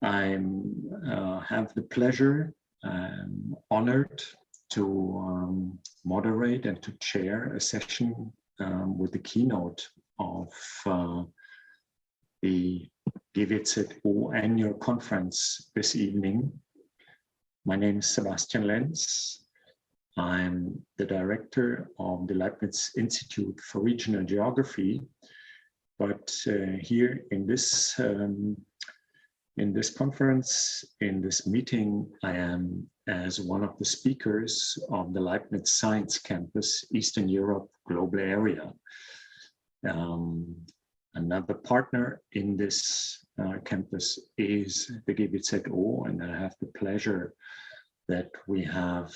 I have the pleasure, honored to moderate and to chair a session with the keynote of the EEGA annual conference this evening. My name is Sebastian Lentz. I'm the director of the Leibniz Institute for Regional Geography, but here in this conference, in this meeting, I am as one of the speakers of the Leibniz Science Campus, Eastern Europe Global Area. Another partner in this campus is the GBZO, and I have the pleasure that we have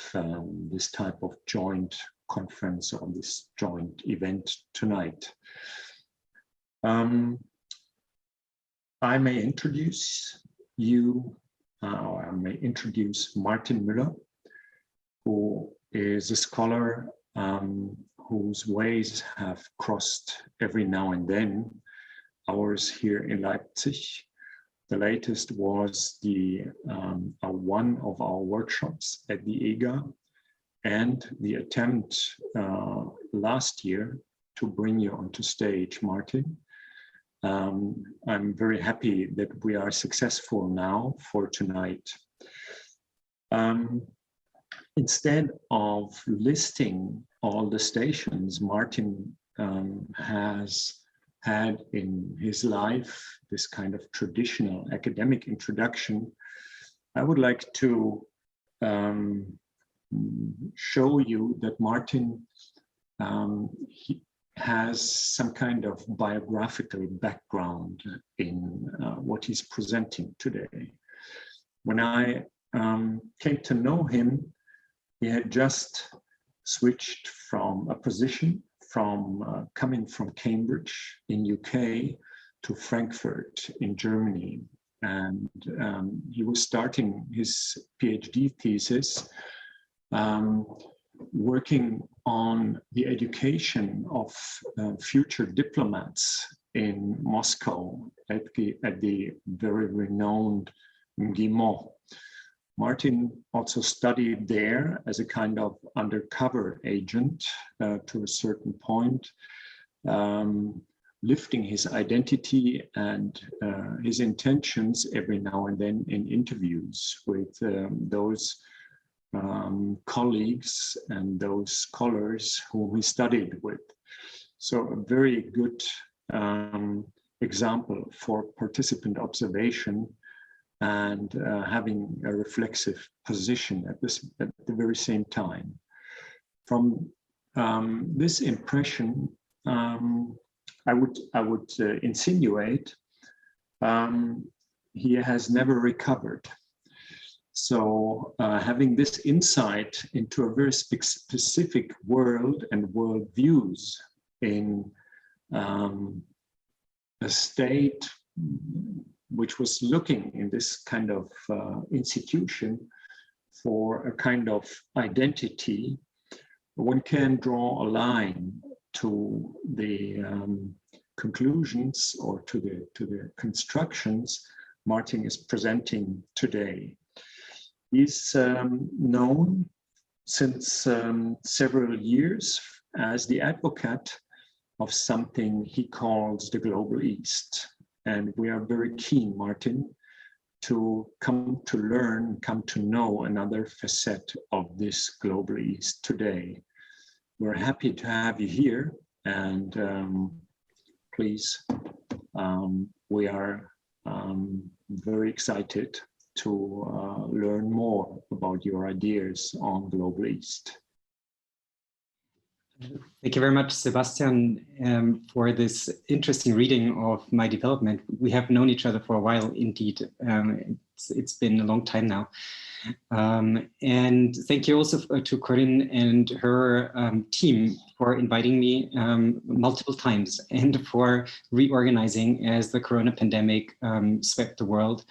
this type of joint conference or this joint event tonight. I may introduce you, or I may introduce Martin Müller, who is a scholar whose ways have crossed every now and then ours here in Leipzig. The latest was the one of our workshops at the EEGA, and the attempt last year to bring you onto stage, Martin. I'm very happy that we are successful now for tonight. Instead of listing all the stations Martin has had in his life, this kind of traditional academic introduction, I would like to show you that Martin he has some kind of biographical background in what he's presenting today. When I came to know him, he had just switched from a position from coming from Cambridge in UK to Frankfurt in Germany. And he was starting his PhD thesis working on the education of future diplomats in Moscow at the very renowned MGIMO. Martin also studied there as a kind of undercover agent to a certain point, lifting his identity and his intentions every now and then in interviews with those colleagues and those scholars whom he studied with. So a very good example for participant observation and having a reflexive position at the very same time. From this impression, I would insinuate he has never recovered. So having this insight into a very specific world and worldviews in a state which was looking in this kind of institution for a kind of identity, one can draw a line to the conclusions or to the constructions Martin is presenting today. He's known since several years as the advocate of something he calls the Global East. And we are very keen, Martin, to come to learn, come to know another facet of this Global East today. We're happy to have you here, and please, we are very excited to learn more about your ideas on Global East. Thank you very much, Sebastian, for this interesting reading of my development. We have known each other for a while, indeed. It's been a long time now. And thank you also to Corinne and her team for inviting me multiple times and for reorganizing as the corona pandemic swept the world,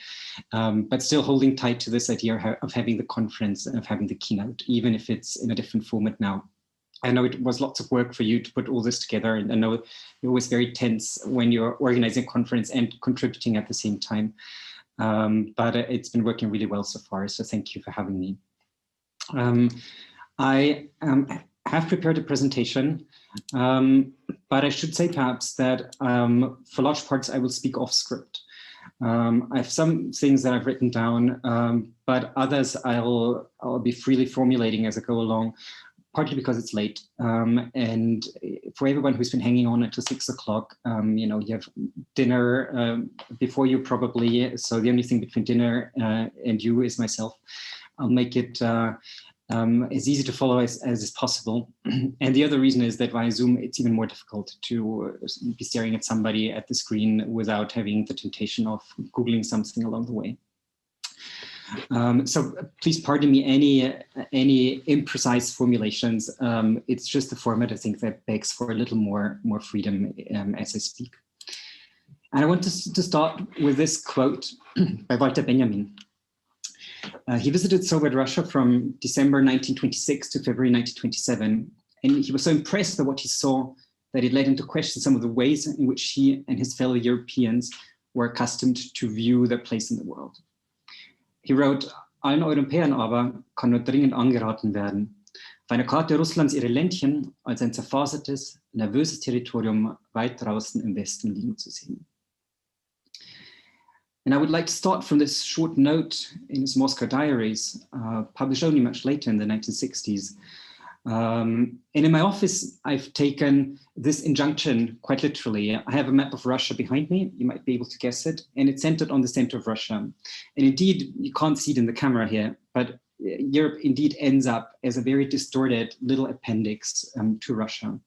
but still holding tight to this idea of having the conference and of having the keynote, even if it's in a different format now. I know it was lots of work for you to put all this together, and I know you're always very tense when you're organizing a conference and contributing at the same time. but it's been working really well so far. So thank you for having me. I have prepared a presentation, but I should say perhaps that for large parts I will speak off script. I have some things that I've written down, but others I'll be freely formulating as I go along, partly because it's late. And for everyone who's been hanging on until 6 o'clock, you know, you have dinner before you probably, so the only thing between dinner and you is myself. I'll make it as easy to follow as is possible. And the other reason is that via Zoom, it's even more difficult to be staring at somebody at the screen without having the temptation of Googling something along the way. So please pardon me any imprecise formulations. It's just the format, I think, that begs for a little more freedom as I speak. And I want to start with this quote by Walter Benjamin. He visited Soviet Russia from December 1926 to February 1927, and he was so impressed by what he saw that it led him to question some of the ways in which he and his fellow Europeans were accustomed to view their place in the world. He wrote, allen Europäern aber kann nur dringend angeraten werden, auf einer Karte Russlands ihre Ländchen als ein zerfasertes, nervöses Territorium weit draußen im Westen liegen zu sehen. And I would like to start from this short note in his Moscow diaries, published only much later in the 1960s. And in my office, I've taken this injunction quite literally. I have a map of Russia behind me. You might be able to guess it. And it's centered on the center of Russia. And indeed, you can't see it in the camera here, but Europe indeed ends up as a very distorted little appendix to Russia.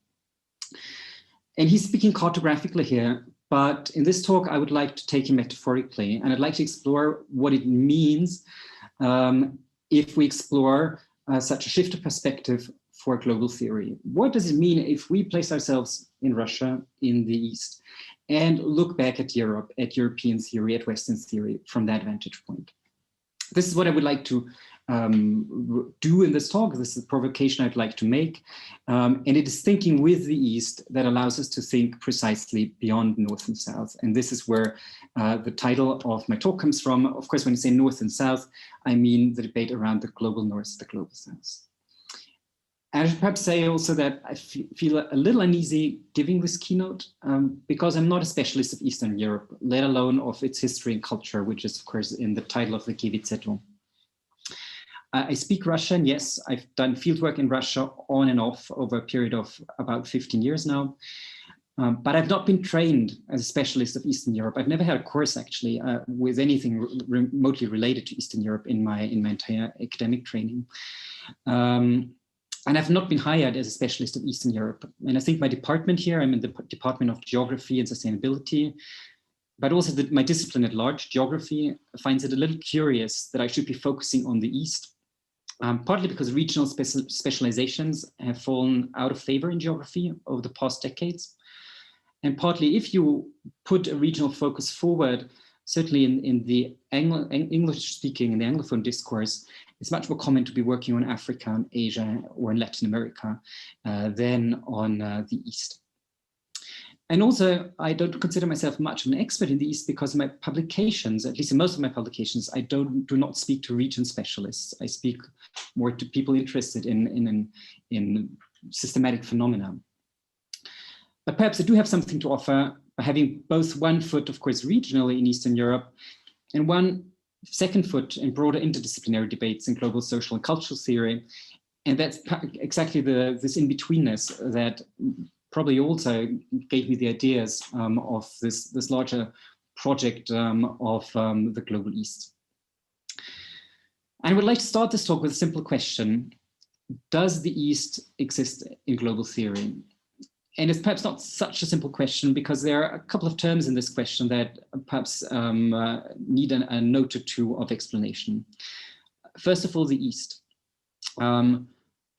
And he's speaking cartographically here. But in this talk, I would like to take it metaphorically, and I'd like to explore what it means if we explore such a shift of perspective for global theory. What does it mean if we place ourselves in Russia, in the East, and look back at Europe, at European theory, at Western theory from that vantage point? This is what I would like to do in this talk. This is the provocation I'd like to make. And it is thinking with the East that allows us to think precisely beyond North and South. And this is where the title of my talk comes from. Of course, when you say North and South, I mean the debate around the global North, the global South. And I should perhaps say also that I feel a little uneasy giving this keynote because I'm not a specialist of Eastern Europe, let alone of its history and culture, which is, of course, in the title of the KVZ. I speak Russian, yes. I've done fieldwork in Russia on and off over a period of about 15 years now. But I've not been trained as a specialist of Eastern Europe. I've never had a course actually with anything remotely related to Eastern Europe in my entire academic training. And I've not been hired as a specialist of Eastern Europe. And I think my department here, I'm in the Department of Geography and Sustainability, but also my discipline at large, geography, finds it a little curious that I should be focusing on the East, partly because regional specializations have fallen out of favor in geography over the past decades. And partly if you put a regional focus forward, certainly in the English speaking, in the Anglophone discourse, it's much more common to be working on Africa and Asia or in Latin America than on the East. And also, I don't consider myself much of an expert in the East because my publications, at least in most of my publications, I do not speak to region specialists. I speak more to people interested in systematic phenomena. But perhaps I do have something to offer by having both one foot, of course, regionally in Eastern Europe, and one second foot in broader interdisciplinary debates in global social and cultural theory. And that's exactly this in-betweenness that probably also gave me the ideas of this larger project of the Global East. And I would like to start this talk with a simple question. Does the East exist in global theory? And it's perhaps not such a simple question because there are a couple of terms in this question that perhaps need a note or two of explanation. First of all, the East.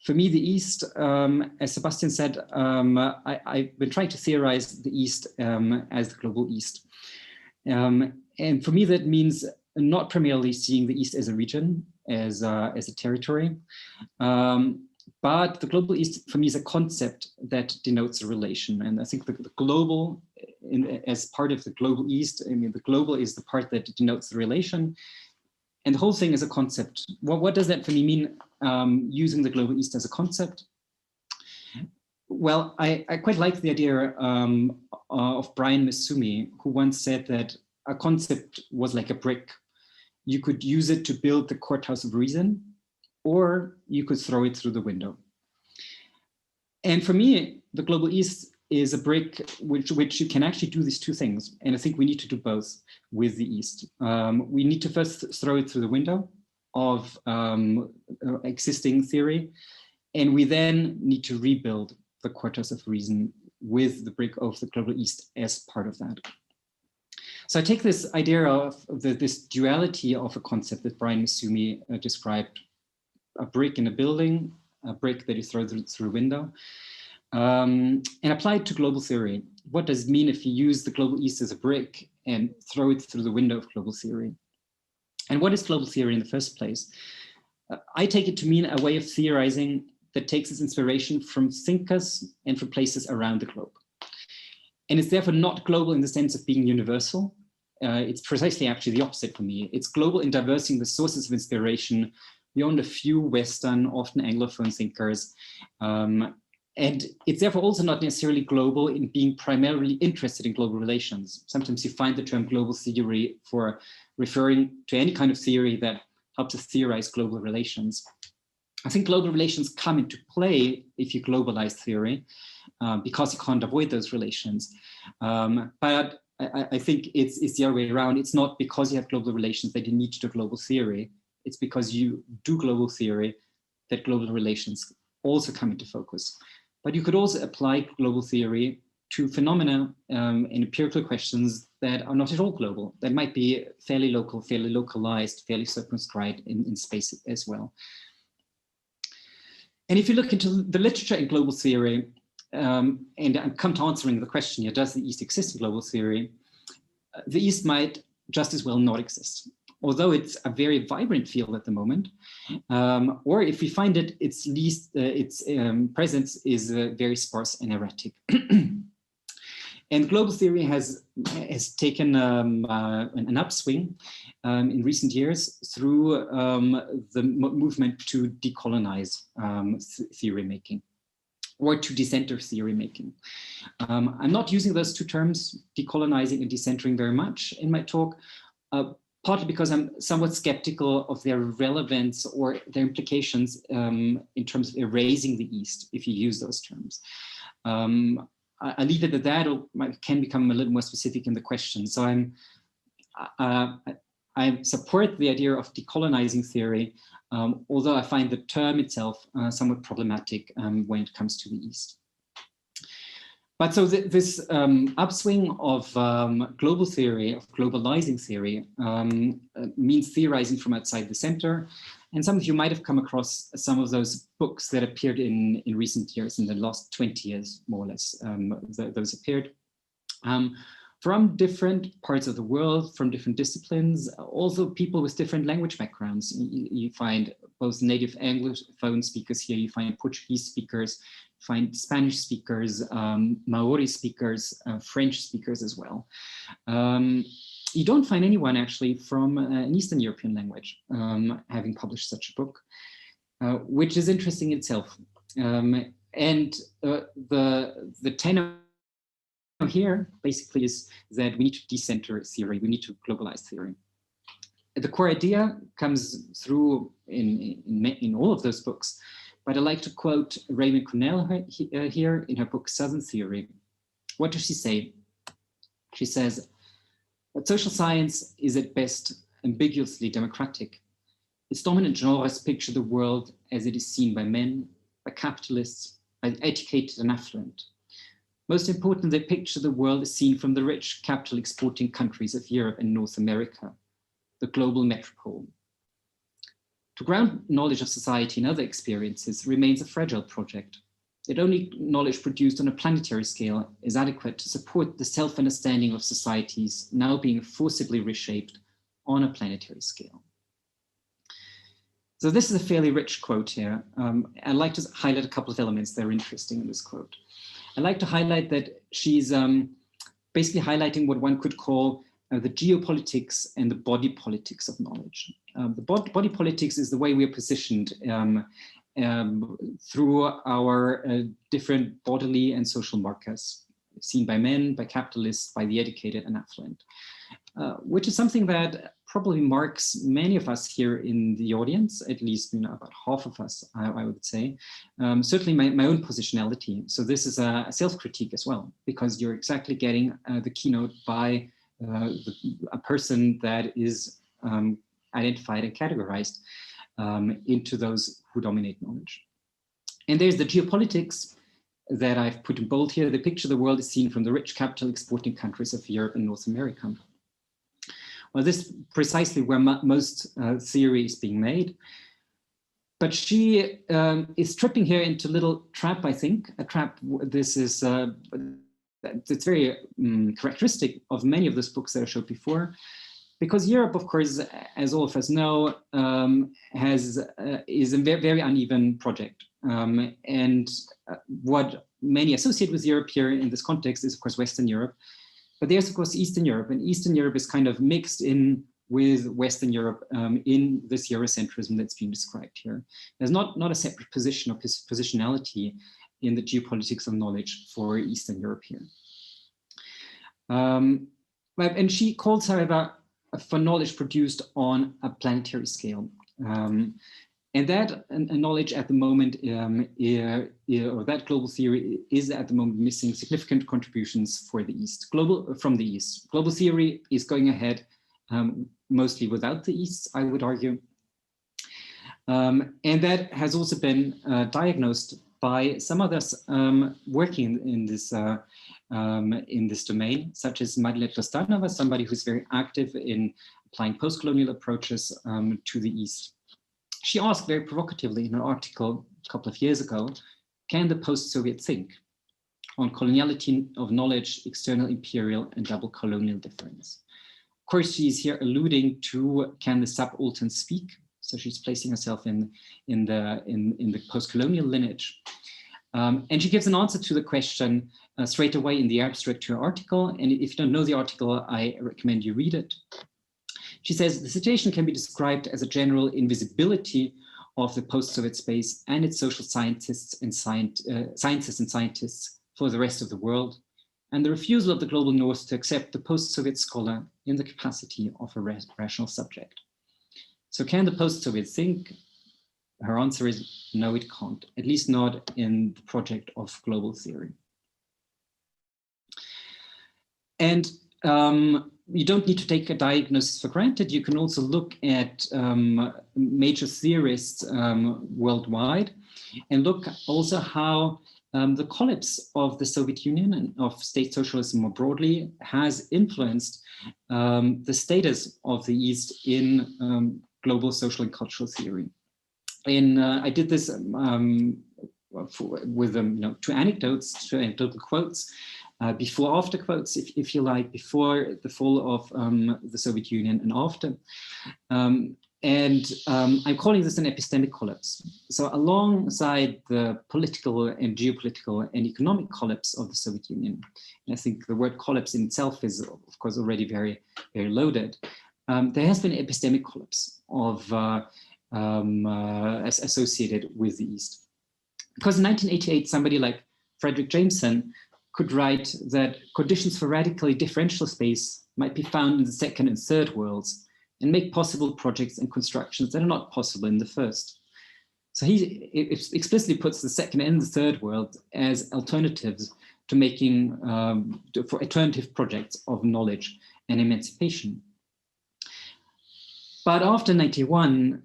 For me, the East, as Sebastian said, I've been trying to theorize the East as the global East. And for me, that means not primarily seeing the East as a region, as a territory, but the global East for me is a concept that denotes a relation. And I think the global as part of the global East. I mean, the global is the part that denotes the relation. And the whole thing is a concept. What does that for me mean, using the global East as a concept? Well, I quite like the idea of Brian Masumi, who once said that a concept was like a brick. You could use it to build the courthouse of reason, or you could throw it through the window. And for me, the global East is a brick which you can actually do these two things. And I think we need to do both with the East. We need to first throw it through the window of existing theory. And we then need to rebuild the quarters of reason with the brick of the global East as part of that. So I take this idea of this duality of a concept that Brian Masumi described, a brick in a building, a brick that you throw through a window, and apply it to global theory. What does it mean if you use the global East as a brick and throw it through the window of global theory? And what is global theory in the first place? I take it to mean a way of theorizing that takes its inspiration from thinkers and from places around the globe. And it's therefore not global in the sense of being universal. It's precisely actually the opposite for me. It's global in diversing the sources of inspiration beyond a few Western, often Anglophone thinkers. And it's therefore also not necessarily global in being primarily interested in global relations. Sometimes you find the term global theory for referring to any kind of theory that helps us theorize global relations. I think global relations come into play if you globalize theory, because you can't avoid those relations. But I think it's the other way around. It's not because you have global relations that you need to do global theory. It's because you do global theory that global relations also come into focus. But you could also apply global theory to phenomena and empirical questions that are not at all global. That might be fairly local, fairly localized, fairly circumscribed in space as well. And if you look into the literature in global theory, and I come to answering the question here, does the East exist in global theory? The East might just as well not exist, although it's a very vibrant field at the moment. Or if we find it, its presence is very sparse and erratic. And global theory has taken an upswing in recent years through the movement to decolonize theory making, or to decenter theory making. I'm not using those two terms, decolonizing and decentering, very much in my talk, partly because I'm somewhat skeptical of their relevance or their implications in terms of erasing the East, if you use those terms. I leave it at that, or can become a little more specific in the question. So I support the idea of decolonizing theory, although I find the term itself somewhat problematic when it comes to the East. But so this upswing of global theory, of globalizing theory, means theorizing from outside the center. And some of you might have come across some of those books that appeared in recent years, in the last 20 years, more or less, those appeared. From different parts of the world, from different disciplines, also people with different language backgrounds. You find both native Anglophone speakers here, you find Portuguese speakers, you find Spanish speakers, Maori speakers, French speakers as well. You don't find anyone actually from an Eastern European language having published such a book, which is interesting itself. And the tenor here basically is that we need to decenter theory, we need to globalize theory. The core idea comes through in all of those books, but I like to quote Raymond Cornell here in her book Southern Theory. What does she say? She says, "But social science is at best ambiguously democratic. Its dominant genres picture the world as it is seen by men, by capitalists, by the educated and affluent. Most important, they picture the world as seen from the rich capital exporting countries of Europe and North America, the global metropole. To ground knowledge of society and other experiences remains a fragile project. Yet only knowledge produced on a planetary scale is adequate to support the self-understanding of societies now being forcibly reshaped on a planetary scale." So this is a fairly rich quote here. I'd like to highlight a couple of elements that are interesting in this quote. I'd like to highlight that she's basically highlighting what one could call the geopolitics and the body politics of knowledge. The body politics is the way we are positioned through our different bodily and social markers, seen by men, by capitalists, by the educated and affluent, which is something that probably marks many of us here in the audience, at least about half of us, I would say. Certainly my own positionality. So this is a self-critique as well, because you're exactly getting the keynote by a person that is identified and categorized into those who dominate knowledge. And there's the geopolitics that I've put in bold here. The picture of the world is seen from the rich capital exporting countries of Europe and North America. Well, this is precisely where most theory is being made. But she is tripping here into a little trap, I think, a trap. This is it's very characteristic of many of those books that I showed before, because Europe, of course, as all of us know, is a very, very uneven project. And what many associate with Europe here in this context is, of course, Western Europe. But there's, of course, Eastern Europe, and Eastern Europe is kind of mixed in with Western Europe in this Eurocentrism that's being described here. There's not a separate position or positionality in the geopolitics of knowledge for Eastern Europe here. And she calls, however, for knowledge produced on a planetary scale. And that knowledge at the moment, or that global theory is at the moment missing significant contributions for the East, from the East. Global theory is going ahead mostly without the East, I would argue. And that has also been diagnosed by some others working in this domain, such as Madeleine Tostanova, somebody who's very active in applying post-colonial approaches to the East. She asked very provocatively in an article a couple of years ago, can the post-Soviet think on coloniality of knowledge, external imperial and double colonial difference? Of course, she's here alluding to, can the subaltern speak? So she's placing herself in the post-colonial lineage. And she gives an answer to the question straight away in the abstract to her article. And if you don't know the article, I recommend you read it. She says, the situation can be described as a general invisibility of the post-Soviet space and its social scientists and scientists for the rest of the world, and the refusal of the global north to accept the post-Soviet scholar in the capacity of a rational subject. So can the post-Soviet think? Her answer is no, it can't, at least not in the project of global theory. And you don't need to take a diagnosis for granted. You can also look at major theorists worldwide and look also how the collapse of the Soviet Union and of state socialism more broadly has influenced the status of the East in global social and cultural theory. I did this with two anecdotal quotes, before after quotes, if you like, before the fall of the Soviet Union and after. I'm calling this an epistemic collapse. So alongside the political and geopolitical and economic collapse of the Soviet Union, and I think the word collapse in itself is, of course, already very, very loaded, there has been an epistemic collapse of associated with the East. Because in 1988, somebody like Frederick Jameson could write that conditions for radically differential space might be found in the second and third worlds and make possible projects and constructions that are not possible in the first. So he explicitly puts the second and the third world as alternatives to making, for alternative projects of knowledge and emancipation. But after 91,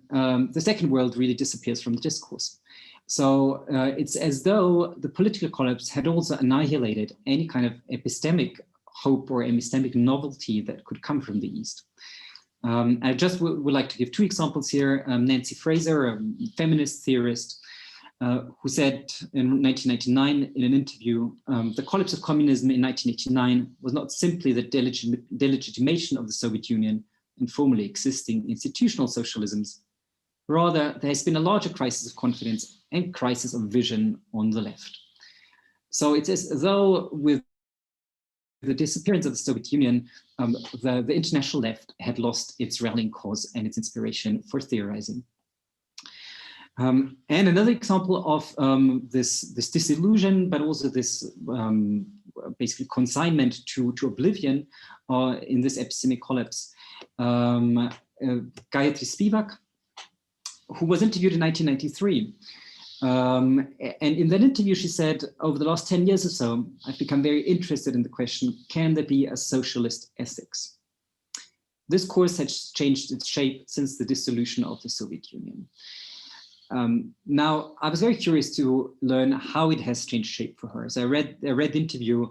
the second world really disappears from the discourse. So it's as though the political collapse had also annihilated any kind of epistemic hope or epistemic novelty that could come from the East. I just would like to give two examples here. Nancy Fraser, a feminist theorist, who said in 1999 in an interview, the collapse of communism in 1989 was not simply the delegitimation of the Soviet Union and formerly existing institutional socialisms. Rather, there has been a larger crisis of confidence and crisis of vision on the left. So it's as though with the disappearance of the Soviet Union, the international left had lost its rallying cause and its inspiration for theorizing. And another example of this disillusion, but also this basically consignment to oblivion in this epistemic collapse, Gayatri Spivak, who was interviewed in 1993. And in that interview, she said, over the last 10 years or so, I've become very interested in the question, can there be a socialist ethics? This course has changed its shape since the dissolution of the Soviet Union. Now, I was very curious to learn how it has changed shape for her. So I read the interview,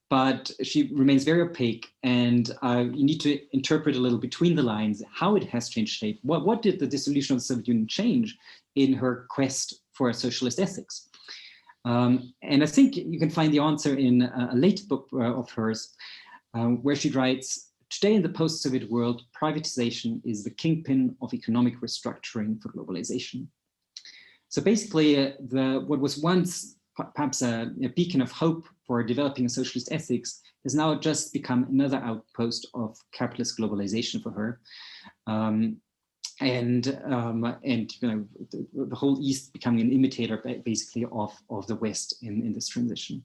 but she remains very opaque, and you need to interpret a little between the lines how it has changed shape. What did the dissolution of the Soviet Union change in her quest for a socialist ethics? And I think you can find the answer in a late book of hers, where she writes, today in the post-Soviet world, privatization is the kingpin of economic restructuring for globalization. So basically, what was once perhaps a beacon of hope for developing a socialist ethics has now just become another outpost of capitalist globalization for her. And you know, the whole East becoming an imitator basically of the West in this transition.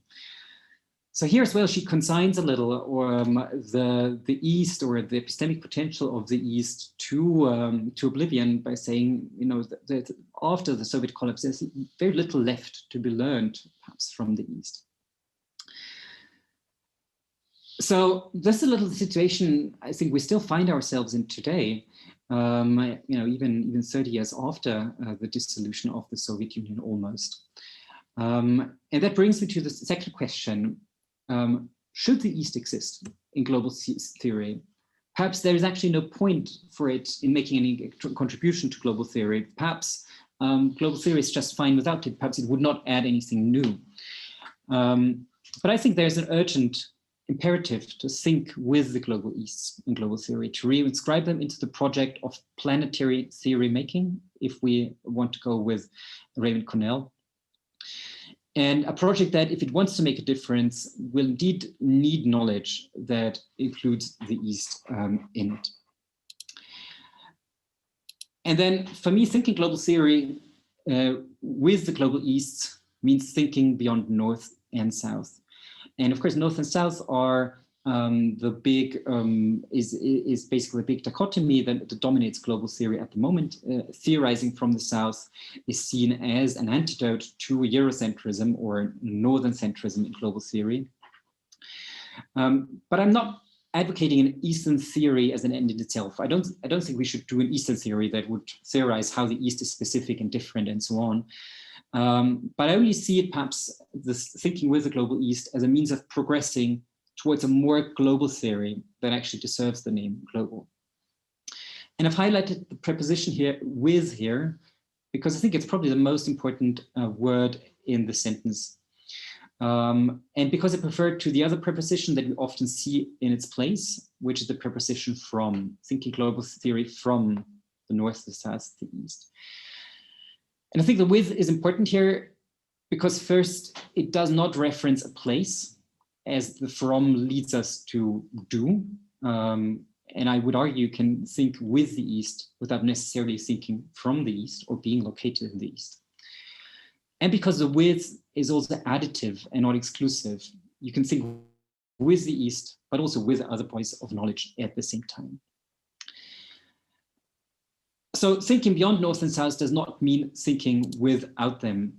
So here as well, she consigns a little the East, or the epistemic potential of the East, to oblivion by saying, you know, that after the Soviet collapse, there's very little left to be learned, perhaps, from the East. So this is a little situation I think we still find ourselves in today. You know, even 30 years after the dissolution of the Soviet Union, almost. And that brings me to the second question. Should the East exist in global theory? Perhaps there is actually no point for it in making any contribution to global theory. Perhaps global theory is just fine without it. Perhaps it would not add anything new. But I think there's an urgent imperative to think with the global East in global theory, to reinscribe them into the project of planetary theory making, if we want to go with Raymond Cornell. And a project that, if it wants to make a difference, will indeed need knowledge that includes the East in it. And then for me, thinking global theory with the global East means thinking beyond North and South. And of course, North and South are the big, is basically a big dichotomy that dominates global theory at the moment. Theorizing from the South is seen as an antidote to Eurocentrism or Northern centrism in global theory. But I'm not advocating an Eastern theory as an end in itself. I don't think we should do an Eastern theory that would theorize how the East is specific and different and so on. But I only see it, perhaps, this thinking with the global East as a means of progressing towards a more global theory that actually deserves the name global. And I've highlighted the preposition here, with, here, because I think it's probably the most important word in the sentence. And because I prefer to the other preposition that we often see in its place, which is the preposition from, thinking global theory from the North, the South, the East. And I think the with is important here because first, it does not reference a place, as the from leads us to do. And I would argue you can think with the East without necessarily thinking from the East or being located in the East. And because the with is also additive and not exclusive, you can think with the East, but also with other points of knowledge at the same time. So thinking beyond North and South does not mean thinking without them.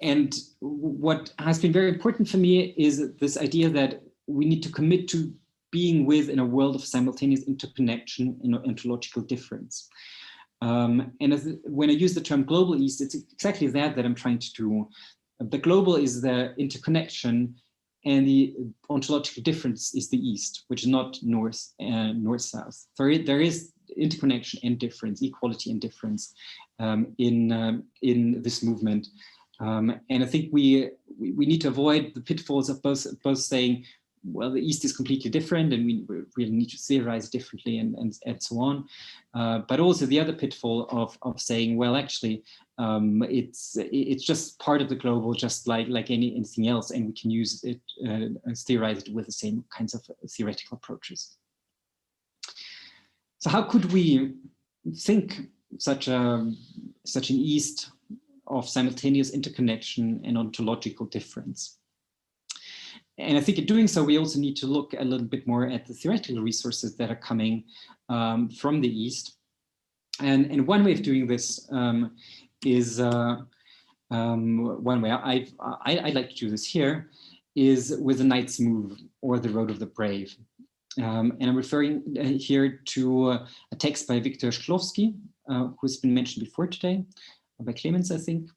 And what has been very important for me is this idea that we need to commit to being with in a world of simultaneous interconnection and ontological difference. And when I use the term global East, it's exactly that I'm trying to do. The global is the interconnection, and the ontological difference is the East, which is not North and North-South. There is interconnection and difference, equality and difference in this movement. And I think we need to avoid the pitfalls of both saying well, the East is completely different and we really need to theorize differently and so on. But also the other pitfall of saying, well, actually, it's just part of the global, just like anything else, and we can use it, theorize it with the same kinds of theoretical approaches. So how could we think such an East of simultaneous interconnection and ontological difference? And I think in doing so, we also need to look a little bit more at the theoretical resources that are coming from the East. And one way of doing this is one way I like to do this here is with the Knight's Move or the Road of the Brave. And I'm referring here to a text by Viktor Shklovsky, who's been mentioned before today, by Clemens, I think,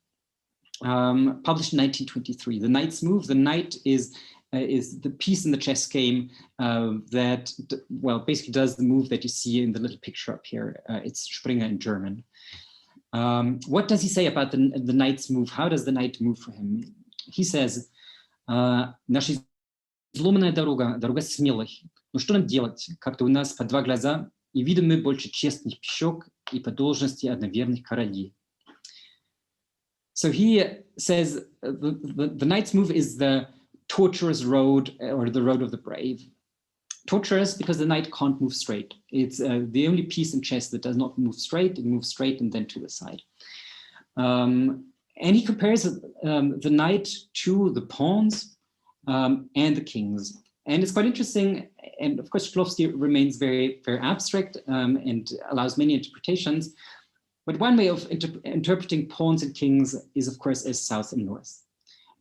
published in 1923. The Knight's Move. The knight is the piece in the chess game that, well, basically does the move that you see in the little picture up here. It's Springer in German. What does he say about the Knight's Move? How does the knight move for him? He says, наша изломанная дорога смелых. Но что нам делать, как-то у нас по два глаза, и видим мы больше честных пищок и по должности одноверных королей. So he says the Knight's Move is the tortuous road, or the road of the brave. Tortuous because the knight can't move straight. It's the only piece in chess that does not move straight. It moves straight and then to the side. And he compares the knight to the pawns and the kings. And it's quite interesting. And of course, Shklovsky remains very, very abstract and allows many interpretations. But one way of interpreting pawns and kings is, of course, as south and north.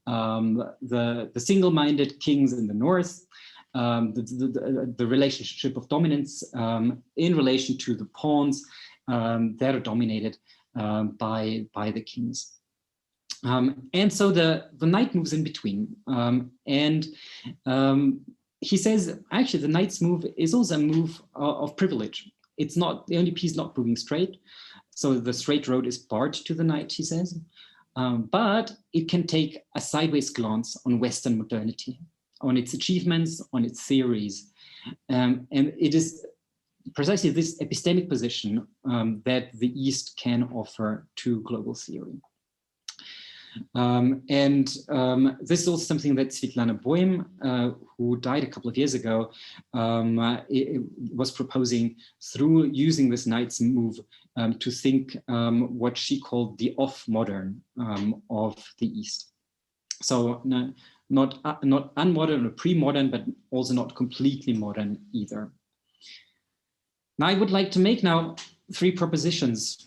The single-minded kings in the north, the relationship of dominance in relation to the pawns that are dominated by the kings. And so the knight moves in between. He says, actually, the knight's move is also a move of privilege. It's not the only piece not moving straight. So the straight road is barred to the knight, he says. But it can take a sideways glance on Western modernity, on its achievements, on its theories. And it is precisely this epistemic position that the East can offer to global theory. This is also something that Svetlana Boym, who died a couple of years ago, was proposing through using this knight's move to think what she called the off-modern of the East. So not unmodern or pre-modern, but also not completely modern either. Now I would like to make now 3 propositions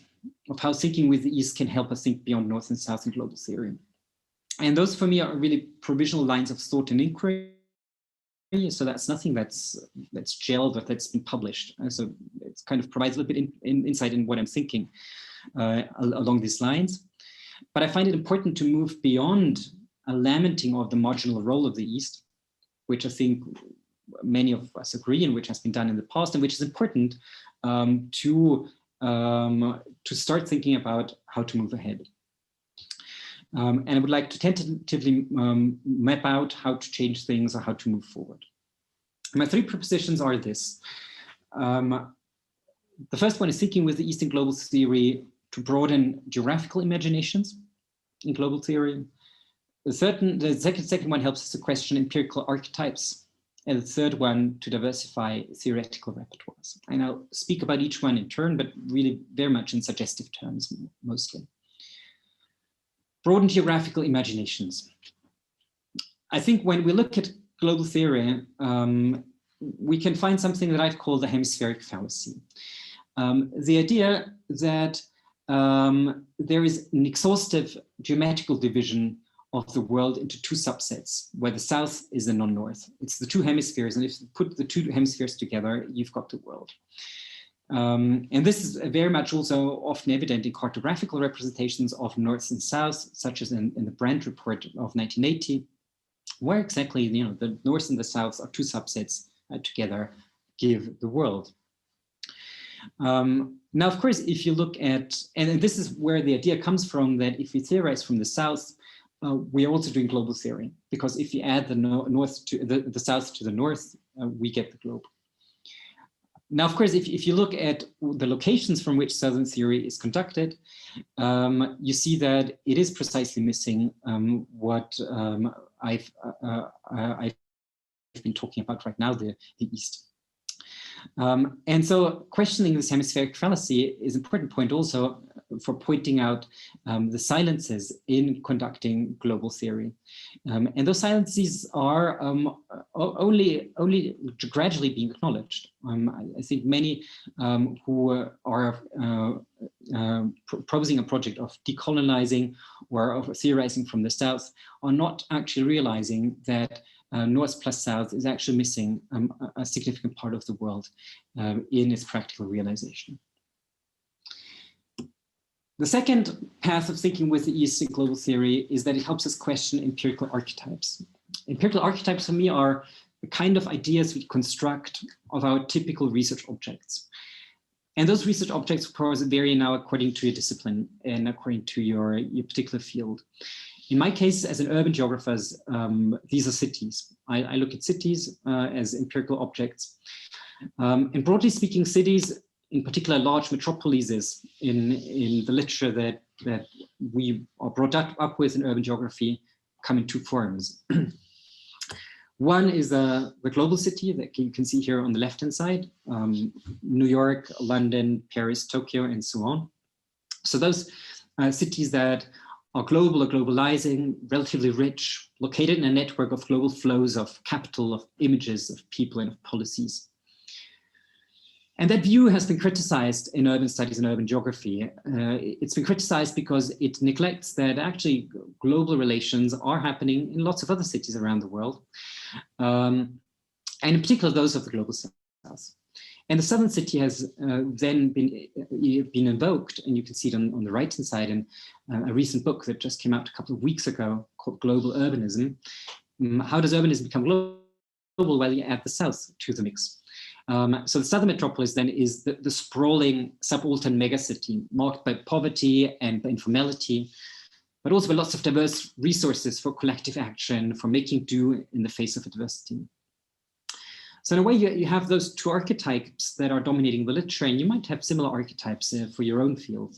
of how thinking with the East can help us think beyond North and South in global theory. And those for me are really provisional lines of thought and inquiry. So that's nothing that's gelled or that's been published. So it kind of provides a little bit insight in what I'm thinking along these lines. But I find it important to move beyond a lamenting of the marginal role of the East, which I think many of us agree and which has been done in the past, and which is important to start thinking about how to move ahead. And I would like to tentatively map out how to change things or how to move forward. My 3 propositions are this. The first one is thinking with the East in global theory to broaden geographical imaginations in global theory. The second one helps us to question empirical archetypes. And the third one to diversify theoretical repertoires. And I'll speak about each one in turn, but really very much in suggestive terms mostly. Broaden geographical imaginations. I think when we look at global theory, we can find something that I've called the hemispheric fallacy. The idea that there is an exhaustive geometrical division of the world into 2 subsets, where the South is the non-North. It's the 2 hemispheres, and if you put the 2 hemispheres together, you've got the world. And this is very much also often evident in cartographical representations of North and South, such as in the Brandt report of 1980, where exactly the North and the South are 2 subsets together give the world. Now, of course, if you look at, and this is where the idea comes from, that if we theorize from the South, we are also doing global theory, because if you add the north to the south to the north, we get the globe. Now, of course, if you look at the locations from which Southern theory is conducted, you see that it is precisely missing what I've been talking about right now, the East. And so questioning this hemispheric fallacy is an important point also for pointing out the silences in conducting global theory. And those silences are only gradually being acknowledged. I think many who are proposing a project of decolonizing or of theorizing from the South are not actually realizing that North plus South is actually missing a significant part of the world in its practical realization. The second path of thinking with the East in global theory is that it helps us question empirical archetypes. Empirical archetypes for me are the kind of ideas we construct of our typical research objects. And those research objects, of course, vary now according to your discipline and according to your particular field. In my case, as an urban geographer, these are cities. I look at cities as empirical objects. And broadly speaking, cities, in particular large metropolises in the literature that we are brought up with in urban geography, come in two forms. One is the global city that you can see here on the left-hand side, New York, London, Paris, Tokyo, and so on. So those cities that are global or globalizing, relatively rich, located in a network of global flows of capital, of images, of people, and of policies. And that view has been criticized in urban studies and urban geography. It's been criticized because it neglects that actually global relations are happening in lots of other cities around the world, and in particular those of the global South. And the Southern city has then been invoked, and you can see it on the right-hand side in a recent book that just came out a couple of weeks ago called Global Urbanism. How does urbanism become global? Well, you add the South to the mix. So the Southern metropolis then is the sprawling subaltern megacity marked by poverty and by informality, but also by lots of diverse resources for collective action, for making do in the face of adversity. So in a way, you have those two archetypes that are dominating the literature, and you might have similar archetypes for your own field.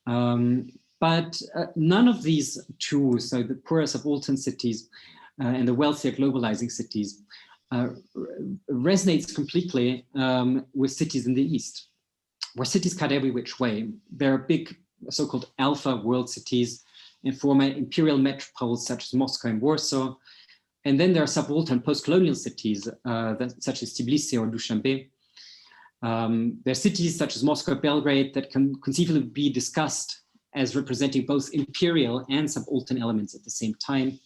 But none of these two, so the poorer subaltern cities and the wealthier globalizing cities, resonates completely with cities in the East, where cities cut every which way. There are big so-called alpha world cities and former imperial metropoles such as Moscow and Warsaw. And then there are subaltern post-colonial cities such as Tbilisi or Dushanbe. There are cities such as Moscow, Belgrade that can conceivably be discussed as representing both imperial and subaltern elements at the same time.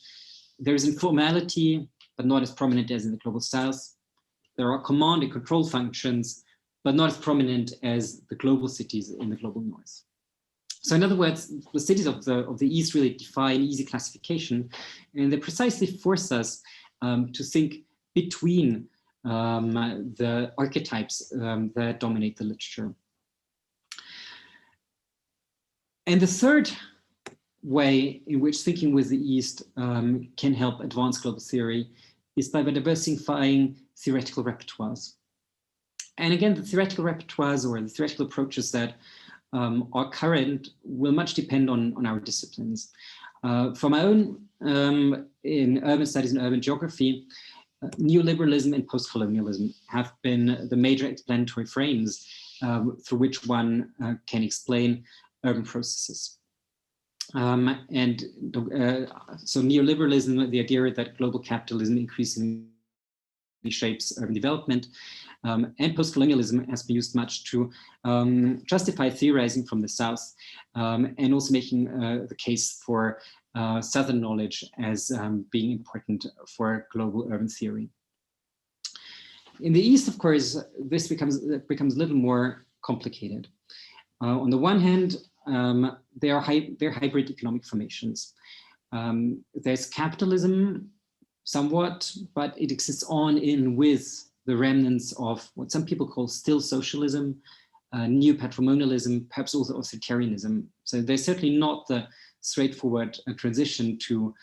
There is informality, but not as prominent as in the global South. There are command and control functions, but not as prominent as the global cities in the global North. So in other words, the cities of the East really defy an easy classification, and they precisely force us to think between the archetypes that dominate the literature. And the third way in which thinking with the East can help advance global theory is by diversifying theoretical repertoires. And again, the theoretical repertoires or the theoretical approaches that are current will much depend on our disciplines. For my own, in urban studies and urban geography, neoliberalism and post-colonialism have been the major explanatory frames through which one can explain urban processes. So neoliberalism, the idea that global capitalism increasingly shapes urban development, and post-colonialism has been used much to justify theorizing from the South and also making the case for Southern knowledge as being important for global urban theory. In the East, of course, this becomes a little more complicated. On the one hand, there are hybrid economic formations. There's capitalism somewhat, but it exists on in with the remnants of what some people call still socialism, neo-patrimonialism, perhaps also authoritarianism. So they're certainly not the straightforward transition to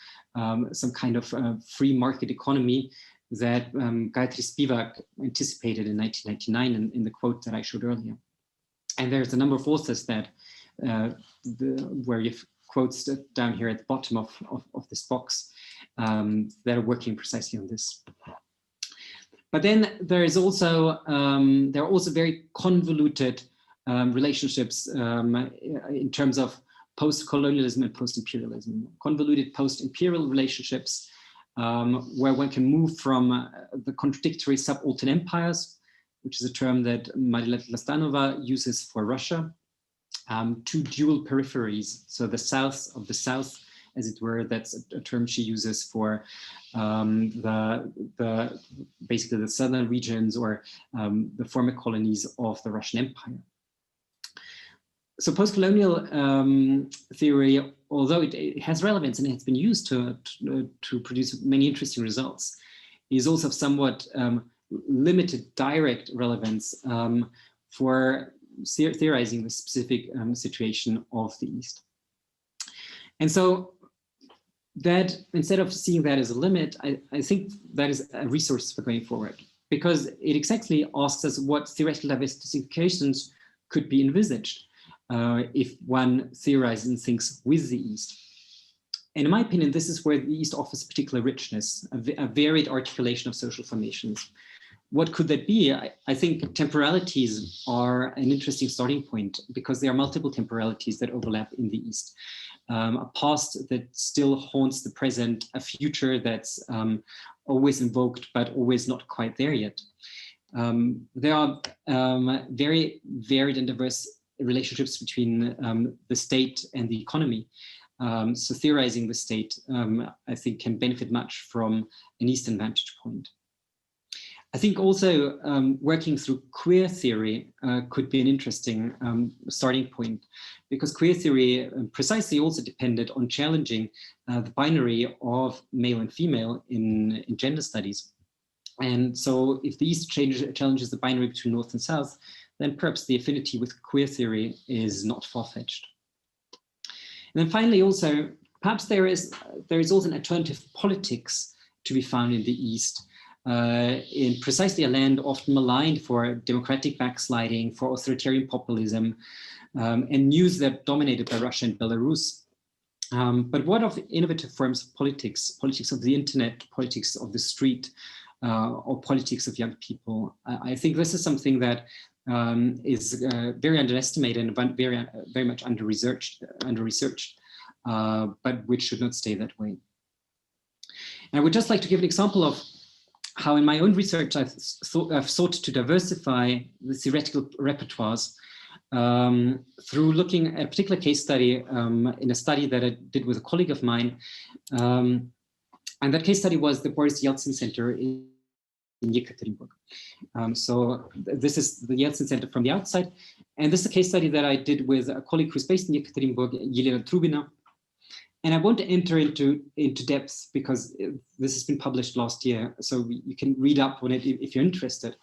some kind of free market economy that Gayatri Spivak anticipated in 1999 in the quote that I showed earlier. And there's a number of authors that, where you've quotes down here at the bottom of this box that are working precisely on this. But then there is also, there are also very convoluted relationships in terms of post-colonialism and post-imperialism, convoluted post-imperial relationships where one can move from the contradictory subaltern empires, which is a term that Marina Lastanova uses for Russia, to dual peripheries. So the south of the south, as it were, that's a term she uses for basically the southern regions or the former colonies of the Russian Empire. So post-colonial theory, although it has relevance and it has been used to produce many interesting results, is also somewhat limited direct relevance for theorizing the specific situation of the East. And so that, instead of seeing that as a limit, I think that is a resource for going forward, because it exactly asks us what theoretical diversifications could be envisaged if one theorizes and thinks with the East. And in my opinion, this is where the East offers particular richness, a varied articulation of social formations. What could that be? I think temporalities are an interesting starting point, because there are multiple temporalities that overlap in the East. A past that still haunts the present, a future that's always invoked, but always not quite there yet. There are very varied and diverse relationships between the state and the economy. So theorizing the state, I think, can benefit much from an Eastern vantage point. I think also working through queer theory could be an interesting starting point, because queer theory precisely also depended on challenging the binary of male and female in gender studies. And so if the East challenges the binary between North and South, then perhaps the affinity with queer theory is not far-fetched. And then finally, also, perhaps there is also an alternative politics to be found in the East, in precisely a land often maligned for democratic backsliding, for authoritarian populism, and news that dominated by Russia and Belarus. But what of innovative forms of politics, politics of the internet, politics of the street, or politics of young people? I think this is something that is very underestimated and very much under-researched, but which should not stay that way. And I would just like to give an example of how in my own research I've sought to diversify the theoretical repertoires through looking at a particular case study in a study that I did with a colleague of mine. And that case study was the Boris Yeltsin Center in Yekaterinburg. So this is the Yeltsin Center from the outside. And this is a case study that I did with a colleague who's based in Yekaterinburg, Yelena Trubina. And I won't enter into depth because this has been published last year, so you can read up on it if you're interested.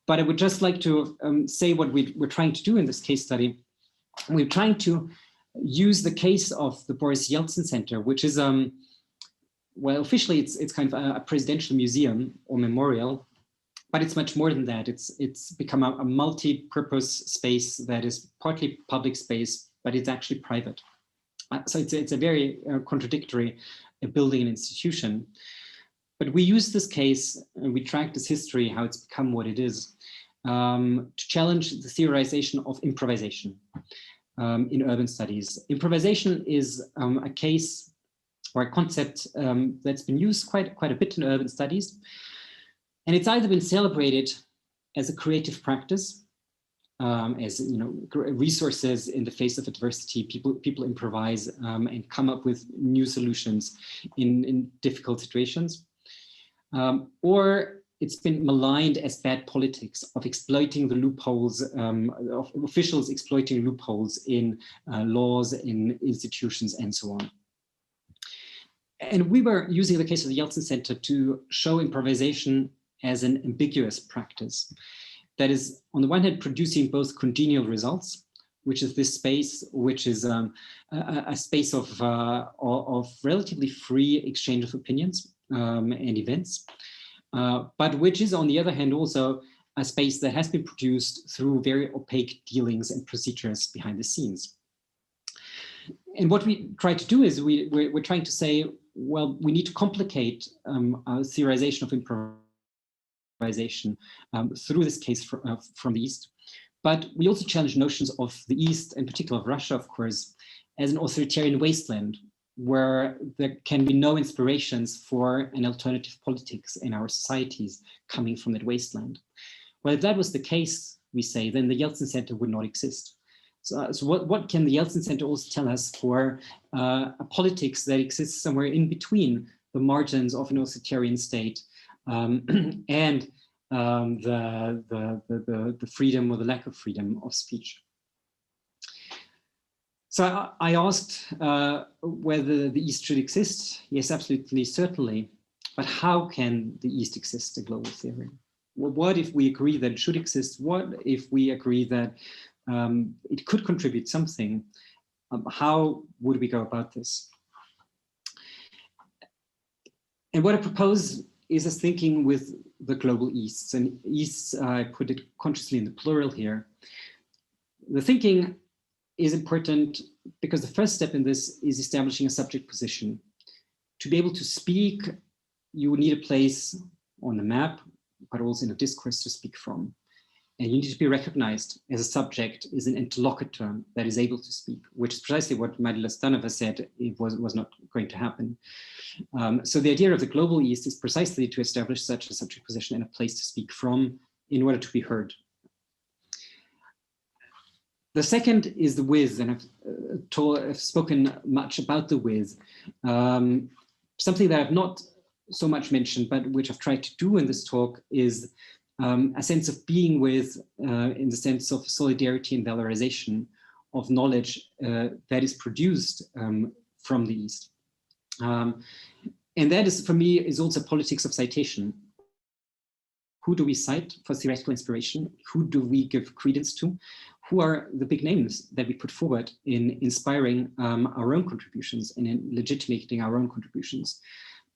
But I would just like to say what we're trying to do in this case study. We're trying to use the case of the Boris Yeltsin Center, which is, well, officially it's kind of a presidential museum or memorial, but it's much more than that. It's become a multi-purpose space that is partly public space, but it's actually private. So it's a very contradictory building and institution. But we use this case, and we track this history, how it's become what it is, to challenge the theorization of improvisation in urban studies. Improvisation is a case or a concept that's been used quite a bit in urban studies. And it's either been celebrated as a creative practice, as resources in the face of adversity. People improvise and come up with new solutions in difficult situations, or it's been maligned as bad politics of exploiting the loopholes, of officials exploiting loopholes in laws, in institutions, and so on. And we were using the case of the Yeltsin Center to show improvisation as an ambiguous practice that is, on the one hand, producing both congenial results, which is this space, which is a space of relatively free exchange of opinions and events, but which is, on the other hand, also a space that has been produced through very opaque dealings and procedures behind the scenes. And what we try to do is we're trying to say, well, we need to complicate theorization of improvisation through this case from the East. But we also challenge notions of the East, in particular of Russia, of course, as an authoritarian wasteland where there can be no inspirations for an alternative politics in our societies coming from that wasteland. Well, if that was the case, we say, then the Yeltsin Center would not exist. So what can the Yeltsin Center also tell us for a politics that exists somewhere in between the margins of an authoritarian state and the freedom or the lack of freedom of speech? So I asked whether the East should exist. Yes, absolutely, certainly. But how can the East exist, a global theory? Well, what if we agree that it should exist? What if we agree that it could contribute something? How would we go about this? And what I propose is a thinking with the global Easts. And Easts, I put it consciously in the plural here. The thinking is important because the first step in this is establishing a subject position. To be able to speak, you need a place on the map, but also in a discourse to speak from. And you need to be recognized as a subject, as an interlocutor that is able to speak, which is precisely what Marila Stanova said it was not going to happen. So the idea of the global East is precisely to establish such a subject position and a place to speak from in order to be heard. The second is the with, and I've spoken much about the with. Something that I've not so much mentioned, but which I've tried to do in this talk is a sense of being with, in the sense of solidarity and valorization of knowledge that is produced from the East. And that is, for me, is also politics of citation. Who do we cite for theoretical inspiration? Who do we give credence to? Who are the big names that we put forward in inspiring our own contributions and in legitimating our own contributions?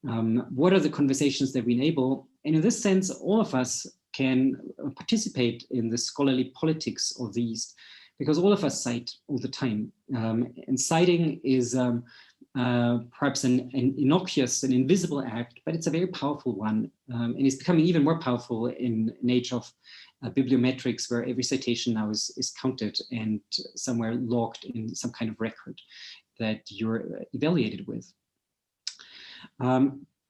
What are the conversations that we enable? And in this sense, all of us can participate in the scholarly politics of the East, because all of us cite all the time. And citing is perhaps an innocuous and invisible act, but it's a very powerful one. And it's becoming even more powerful in an age of bibliometrics, where every citation now is counted and somewhere logged in some kind of record that you're evaluated with.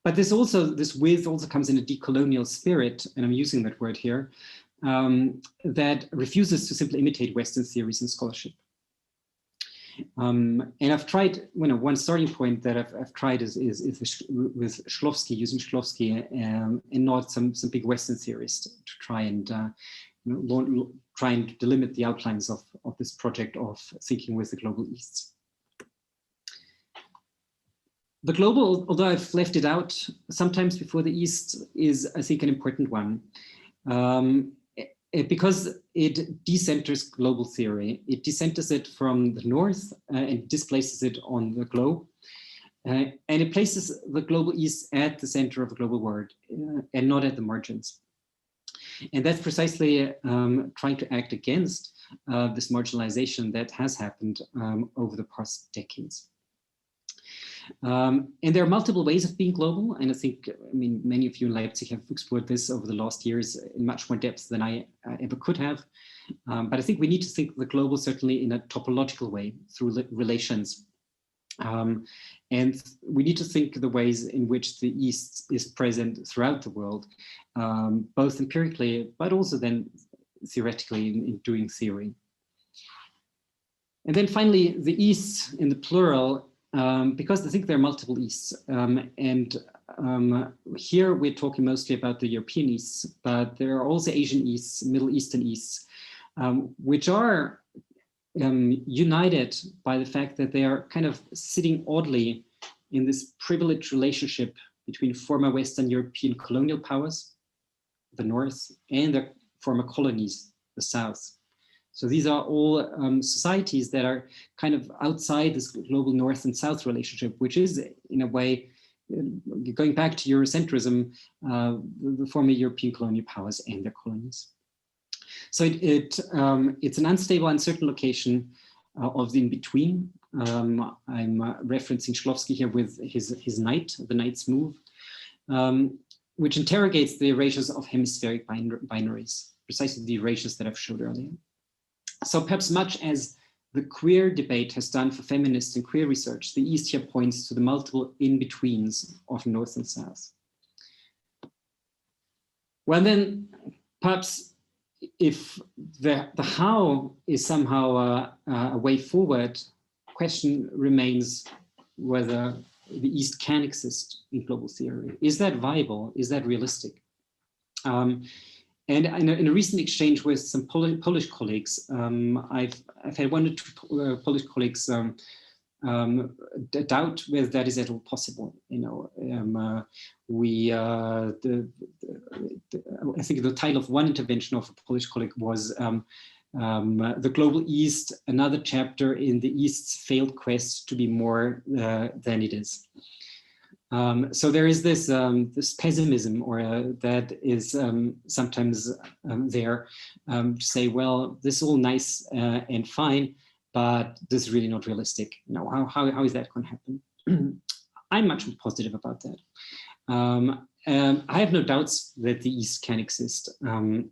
But this with also comes in a decolonial spirit, and I'm using that word here, that refuses to simply imitate Western theories and scholarship. And I've tried, one starting point that I've tried is with Shklovsky, using Shklovsky and not some big Western theorist to try and try and delimit the outlines of this project of thinking with the global East. The global, although I've left it out sometimes before the East, is, I think, an important one. Because it decenters global theory. It decenters it from the North and displaces it on the globe. And it places the global East at the center of the global world and not at the margins. And that's precisely trying to act against this marginalization that has happened over the past decades. And there are multiple ways of being global. And I think, many of you in Leipzig have explored this over the last years in much more depth than I ever could have. But I think we need to think the global certainly in a topological way through relations. And we need to think the ways in which the East is present throughout the world, both empirically, but also then theoretically in doing theory. And then finally, the East in the plural, because I think there are multiple Easts, here we're talking mostly about the European Easts, but there are also Asian Easts, Middle Eastern Easts, which are united by the fact that they are kind of sitting oddly in this privileged relationship between former Western European colonial powers, the North, and the former colonies, the South. So these are all societies that are kind of outside this global North and South relationship, which is in a way, going back to Eurocentrism, the former European colonial powers and their colonies. So it's an unstable, uncertain location of the in-between. I'm referencing Shklovsky here with his Night, the Night's Move, which interrogates the erasures of hemispheric binaries, precisely the erasures that I've showed earlier. So perhaps much as the queer debate has done for feminists and queer research, the East here points to the multiple in-betweens of North and South. Well, then perhaps if the how is somehow a way forward, question remains whether the East can exist in global theory. Is that viable? Is that realistic? And in a recent exchange with some Polish colleagues, I've had one or two Polish colleagues doubt whether that is at all possible. You know, I think the title of one intervention of a Polish colleague was the Global East, another chapter in the East's failed quest to be more than it is. So there is this pessimism, or that is sometimes there to say, well, this is all nice and fine, but this is really not realistic. You know, how is that going to happen? I'm much more positive about that. I have no doubts that the East can exist, and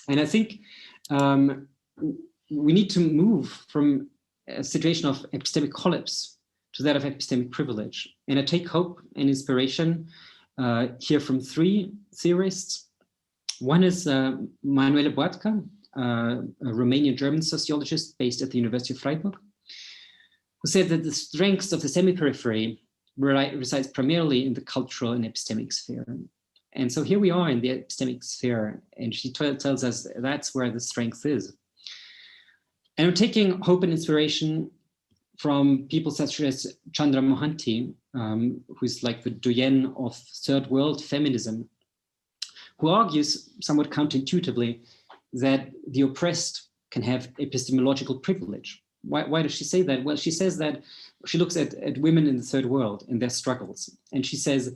I think we need to move from a situation of epistemic collapse to that of epistemic privilege. And I take hope and inspiration here from three theorists. One is Manuela Boatka, a Romanian-German sociologist based at the University of Freiburg, who said that the strengths of the semi-periphery resides primarily in the cultural and epistemic sphere. And so here we are in the epistemic sphere, and she tells us that's where the strength is. And I'm taking hope and inspiration from people such as Chandra Mohanty, who's like the doyen of third world feminism, who argues somewhat counterintuitively that the oppressed can have epistemological privilege. Why does she say that? Well, she says that she looks at women in the third world and their struggles. And she says,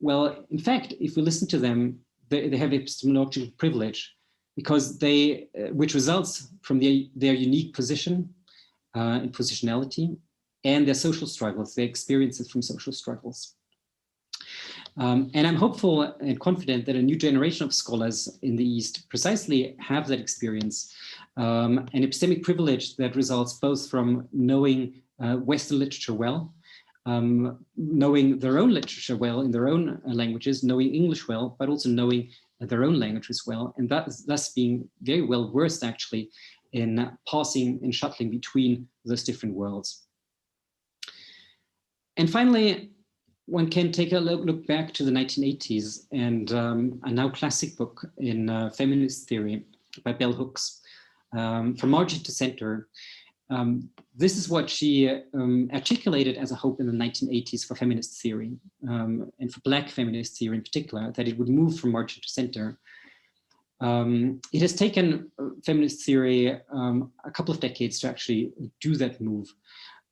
well, in fact, if we listen to them, they have epistemological privilege because which results from their unique position and positionality and their social struggles, their experiences from social struggles. And I'm hopeful and confident that a new generation of scholars in the East precisely have that experience, an epistemic privilege that results both from knowing Western literature well, knowing their own literature well in their own languages, knowing English well, but also knowing their own languages well, and thus being very well versed actually in passing and shuttling between those different worlds. And finally, one can take a look back to the 1980s and a now classic book in feminist theory by Bell Hooks, From Margin to Center. This is what she articulated as a hope in the 1980s for feminist theory, and for Black feminist theory in particular, that it would move from margin to center. It has taken feminist theory a couple of decades to actually do that move.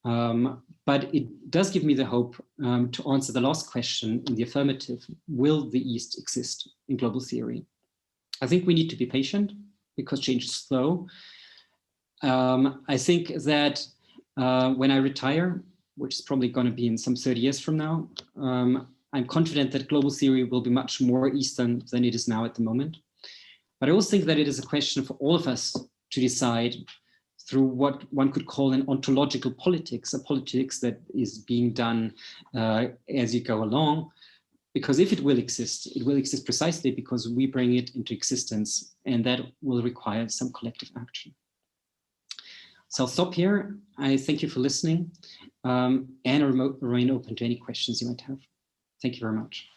But it does give me the hope to answer the last question in the affirmative: will the East exist in global theory? I think we need to be patient because change is slow. I think that when I retire, which is probably going to be in some 30 years from now, I'm confident that global theory will be much more Eastern than it is now at the moment. But I also think that it is a question for all of us to decide through what one could call an ontological politics, a politics that is being done as you go along. Because if it will exist precisely because we bring it into existence, and that will require some collective action. So I'll stop here. I thank you for listening, and I remain open to any questions you might have. Thank you very much.